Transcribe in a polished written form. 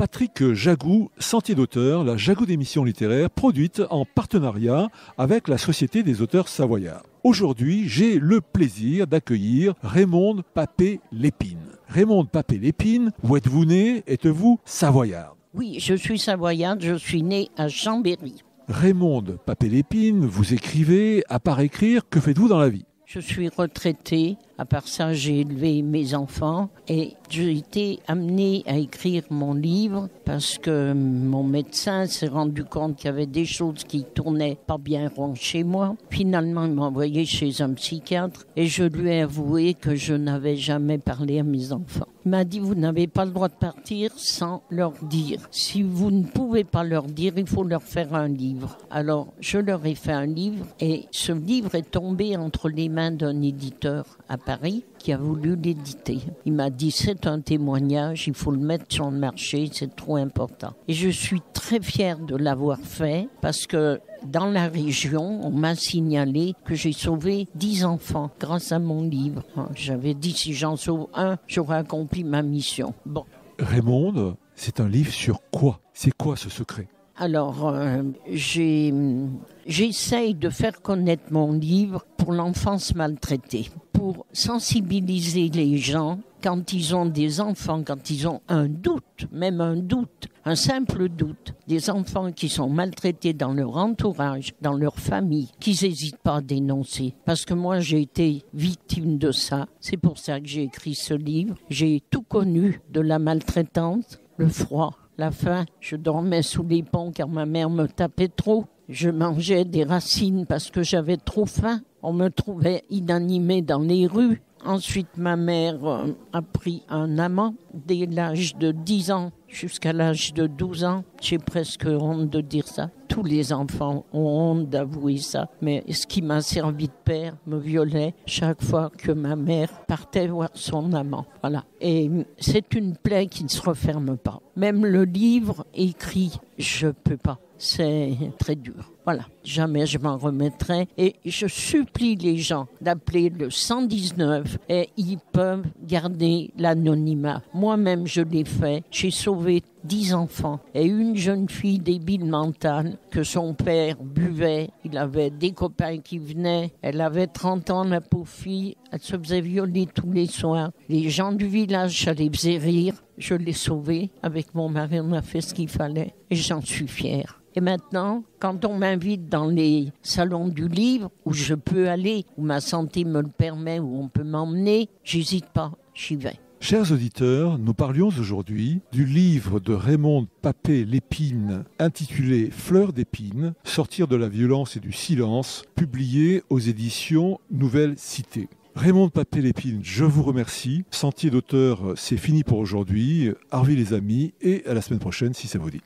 Patrick Jagou, Sentier d'auteur, la Jagou d'émission littéraire produite en partenariat avec la Société des auteurs savoyards. Aujourd'hui, j'ai le plaisir d'accueillir Raymonde Papé-Lépine. Raymonde Papé-Lépine, où êtes-vous née? Êtes-vous savoyarde? Oui, je suis savoyarde, je suis née à Chambéry. Raymonde Papé-Lépine, vous écrivez, à part écrire, que faites-vous dans la vie? Je suis retraitée, à part ça j'ai élevé mes enfants et j'ai été amenée à écrire mon livre parce que mon médecin s'est rendu compte qu'il y avait des choses qui tournaient pas bien rond chez moi. Finalement, il m'a envoyé chez un psychiatre et je lui ai avoué que je n'avais jamais parlé à mes enfants. Il m'a dit, vous n'avez pas le droit de partir sans leur dire. Si vous ne pouvez pas leur dire, il faut leur faire un livre. Alors, je leur ai fait un livre et ce livre est tombé entre les mains d'un éditeur à Paris qui a voulu l'éditer. Il m'a dit, c'est un témoignage, il faut le mettre sur le marché, c'est trop important. Et je suis très fière de l'avoir fait parce que dans la région, on m'a signalé que j'ai sauvé 10 enfants grâce à mon livre. J'avais dit, si j'en sauve un, j'aurais accompli ma mission. Bon. Raymonde, c'est un livre sur quoi? C'est quoi ce secret? Alors, j'essaye de faire connaître mon livre pour l'enfance maltraitée, pour sensibiliser les gens quand ils ont des enfants, quand ils ont un doute, même un doute, un simple doute, des enfants qui sont maltraités dans leur entourage, dans leur famille, qu'ils n'hésitent pas à dénoncer. Parce que moi, j'ai été victime de ça. C'est pour ça que j'ai écrit ce livre. J'ai tout connu de la maltraitance, le froid, la faim. Je dormais sous les ponts car ma mère me tapait trop. Je mangeais des racines parce que j'avais trop faim. On me trouvait inanimée dans les rues. Ensuite, ma mère a pris un amant dès l'âge de 10 ans jusqu'à l'âge de 12 ans. J'ai presque honte de dire ça. Tous les enfants ont honte d'avouer ça. Mais ce qui m'a servi de père me violait chaque fois que ma mère partait voir son amant. Voilà. Et c'est une plaie qui ne se referme pas. Même le livre écrit, je peux pas. C'est très dur. Voilà, jamais je m'en remettrai. Et je supplie les gens d'appeler le 119 et ils peuvent garder l'anonymat. Moi-même, je l'ai fait. J'ai sauvé 10 enfants et une jeune fille débile mentale que son père buvait. Il avait des copains qui venaient. Elle avait 30 ans, la pauvre fille. Elle se faisait violer tous les soirs. Les gens du village, ça les faisait rire. Je l'ai sauvée. Avec mon mari, on a fait ce qu'il fallait et j'en suis fière. Et maintenant, quand on m'invite dans les salons du livre, où je peux aller, où ma santé me le permet, où on peut m'emmener, j'hésite pas, j'y vais. Chers auditeurs, nous parlions aujourd'hui du livre de Raymonde Papé-Lépine intitulé Fleurs d'épines, sortir de la violence et du silence, publié aux éditions Nouvelle Cité. Raymonde Papé-Lépine, je vous remercie. Sentier d'auteur, c'est fini pour aujourd'hui. Harvey les amis et à la semaine prochaine si ça vous dit.